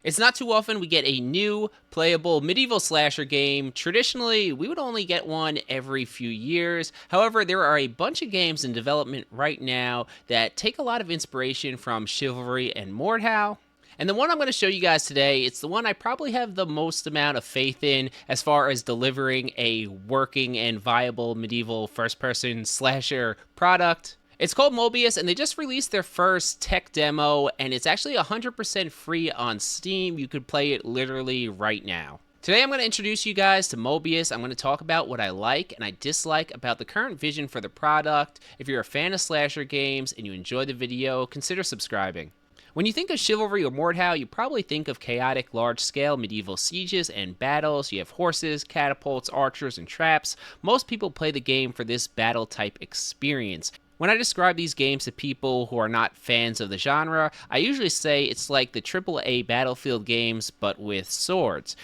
It's not too often we get a new, playable medieval slasher game. Traditionally, we would only get one every few years. However, there are a bunch of games in development right now that take a lot of inspiration from Chivalry and Mordhau. And the one I'm going to show you guys today, it's the one I probably have the most amount of faith in as far as delivering a working and viable medieval first-person slasher product. It's called Mobius, and they just released their first tech demo, and it's actually 100% free on Steam. You could play it literally right now. Today I'm going to introduce you guys to Mobius. I'm going to talk about what I like and I dislike about the current vision for the product. If you're a fan of slasher games and you enjoy the video, consider subscribing. When you think of Chivalry or Mordhau, you probably think of chaotic, large-scale medieval sieges and battles. You have horses, catapults, archers, and traps. Most people play the game for this battle-type experience. When I describe these games to people who are not fans of the genre, I usually say it's like the AAA Battlefield games, but with swords.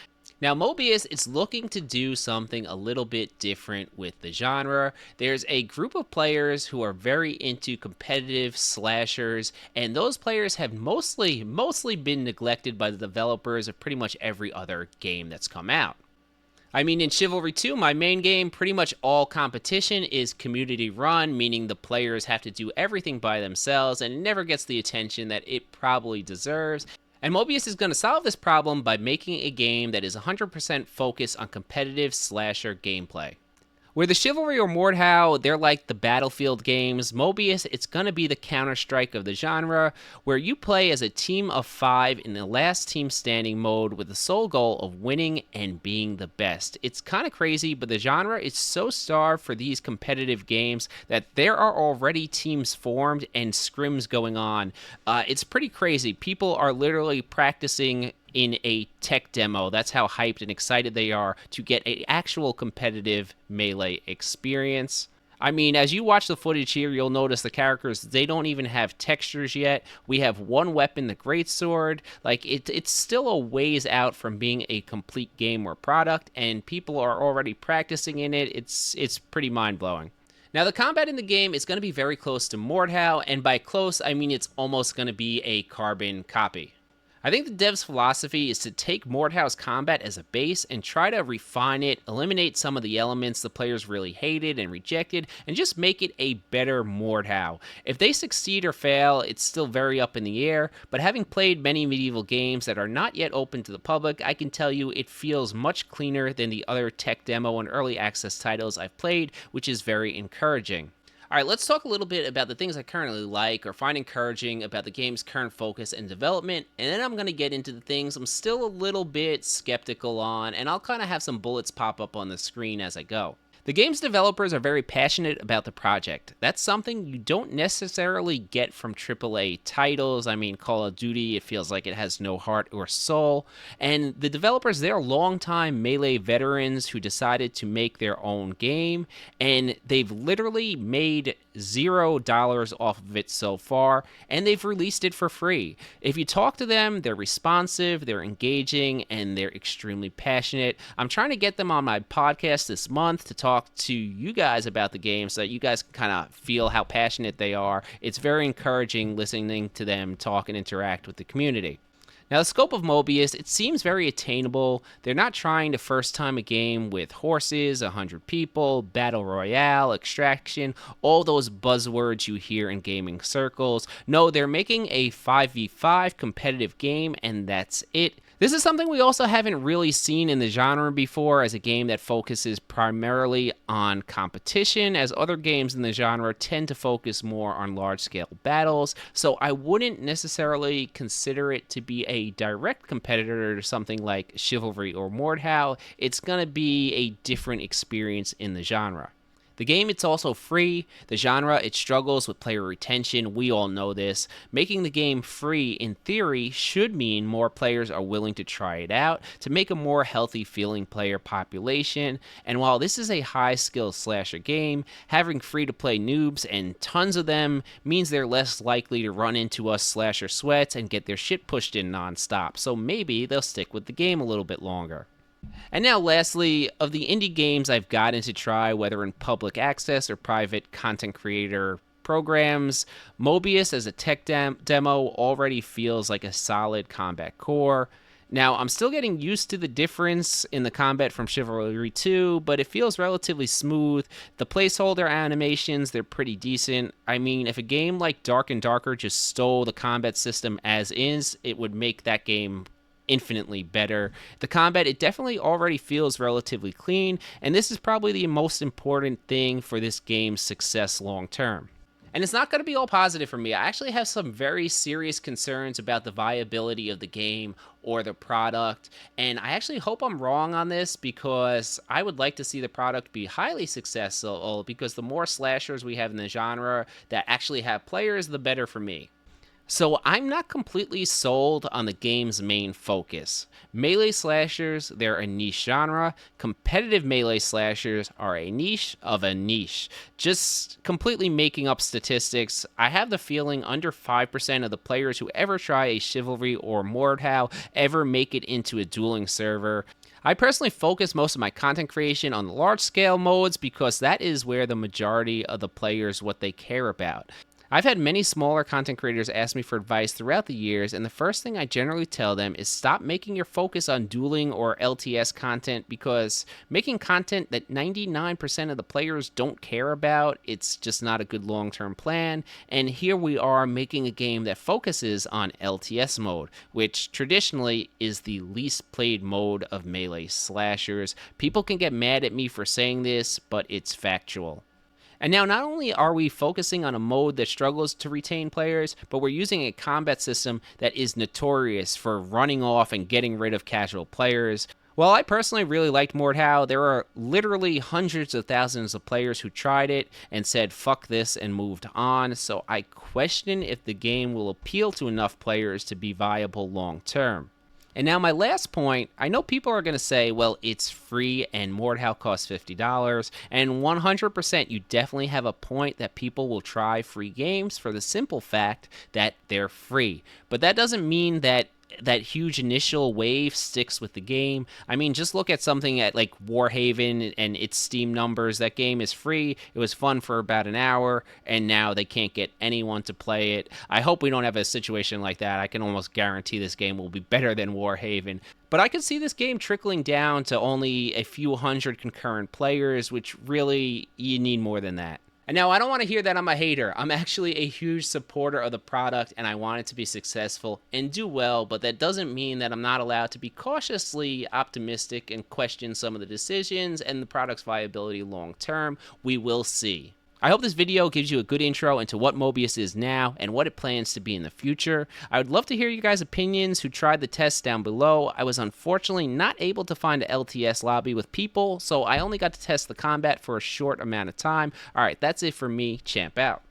Now, Mobius is looking to do something a little bit different with the genre. There's a group of players who are very into competitive slashers, and those players have mostly been neglected by the developers of pretty much every other game that's come out. I mean, in Chivalry 2, my main game, pretty much all competition is community run, meaning the players have to do everything by themselves and it never gets the attention that it probably deserves. And Mobius is going to solve this problem by making a game that is 100% focused on competitive slasher gameplay. Where the Chivalry or Mordhau, they're like the Battlefield games, Mobius, it's going to be the Counter-Strike of the genre, where you play as a team of 5 in the last team standing mode with the sole goal of winning and being the best. It's kind of crazy, but the genre is so starved for these competitive games that there are already teams formed and scrims going on. It's pretty crazy. People are literally practicing in a tech demo. That's how hyped and excited they are to get an actual competitive melee experience. I mean, as you watch the footage here, you'll notice the characters, they don't even have textures yet. We have one weapon, the greatsword. Like, it's still a ways out from being a complete game or product, and people are already practicing in it. It's pretty mind-blowing. Now, the combat in the game is going to be very close to Mordhau, and by close, I mean it's almost going to be a carbon copy. I think the dev's philosophy is to take Mordhau's combat as a base and try to refine it, eliminate some of the elements the players really hated and rejected, and just make it a better Mordhau. If they succeed or fail, it's still very up in the air, but having played many medieval games that are not yet open to the public, I can tell you it feels much cleaner than the other tech demo and early access titles I've played, which is very encouraging. All right, let's talk a little bit about the things I currently like or find encouraging about the game's current focus and development, and then I'm going to get into the things I'm still a little bit skeptical on, and I'll kind of have some bullets pop up on the screen as I go. The game's developers are very passionate about the project. That's something you don't necessarily get from AAA titles. I mean, Call of Duty, it feels like it has no heart or soul. And the developers, they're longtime Melee veterans who decided to make their own game, and they've literally made $0 off of it so far, and they've released it for free. If you talk to them, they're responsive, they're engaging, and they're extremely passionate. I'm trying to get them on my podcast this month to talk to you guys about the game so that you guys can kind of feel how passionate they are. It's very encouraging listening to them talk and interact with the community. Now, the scope of Mobius, it seems very attainable. They're not trying to first time a game with horses, 100 people, battle royale, extraction, all those buzzwords you hear in gaming circles. No, they're making a 5v5 competitive game, and that's it. This is something we also haven't really seen in the genre before as a game that focuses primarily on competition, as other games in the genre tend to focus more on large-scale battles, so I wouldn't necessarily consider it to be a direct competitor to something like Chivalry or Mordhau. It's going to be a different experience in the genre. The game, it's also free. The genre, it struggles with player retention. We all know this. Making the game free, in theory, should mean more players are willing to try it out to make a more healthy feeling player population. And while this is a high-skill slasher game, having free-to-play noobs and tons of them means they're less likely to run into us slasher sweats and get their shit pushed in non-stop. So maybe they'll stick with the game a little bit longer. And now lastly, of the indie games I've gotten to try, whether in public access or private content creator programs, Mobius as a tech demo already feels like a solid combat core. Now, I'm still getting used to the difference in the combat from Chivalry 2, but it feels relatively smooth. The placeholder animations, they're pretty decent. I mean, if a game like Dark and Darker just stole the combat system as is, it would make that game infinitely better. The combat, it definitely already feels relatively clean, and this is probably the most important thing for this game's success long term. And it's not going to be all positive for me. I actually have some very serious concerns about the viability of the game or the product. And I actually hope I'm wrong on this, because I would like to see the product be highly successful, because the more slashers we have in the genre that actually have players, the better for me. So I'm not completely sold on the game's main focus. Melee slashers, they're a niche genre. Competitive melee slashers are a niche of a niche. Just completely making up statistics, I have the feeling under 5% of the players who ever try a Chivalry or Mordhau ever make it into a dueling server. I personally focus most of my content creation on the large scale modes, because that is where the majority of the players what they care about. I've had many smaller content creators ask me for advice throughout the years, and the first thing I generally tell them is stop making your focus on dueling or LTS content, because making content that 99% of the players don't care about, it's just not a good long-term plan. And here we are making a game that focuses on LTS mode, which traditionally is the least played mode of melee slashers. People can get mad at me for saying this, but it's factual. And now, not only are we focusing on a mode that struggles to retain players, but we're using a combat system that is notorious for running off and getting rid of casual players. While I personally really liked Mordhau, there are literally hundreds of thousands of players who tried it and said fuck this and moved on, so I question if the game will appeal to enough players to be viable long term. And now my last point, I know people are going to say, well, it's free and Mordhau costs $50, and 100% you definitely have a point that people will try free games for the simple fact that they're free. But that doesn't mean that huge initial wave sticks with the game. I mean, just look at something at like Warhaven and its Steam numbers. That game is free. It was fun for about an hour, and now they can't get anyone to play it. I hope we don't have a situation like that. I can almost guarantee this game will be better than Warhaven. But I could see this game trickling down to only a few hundred concurrent players, which really, you need more than that. And now, I don't want to hear that I'm a hater. I'm actually a huge supporter of the product, and I want it to be successful and do well, but that doesn't mean that I'm not allowed to be cautiously optimistic and question some of the decisions and the product's viability long term. We will see. I hope this video gives you a good intro into what Mobius is now and what it plans to be in the future. I would love to hear you guys' opinions who tried the test down below. I was unfortunately not able to find a LTS lobby with people, so I only got to test the combat for a short amount of time. Alright, that's it for me. Champ out.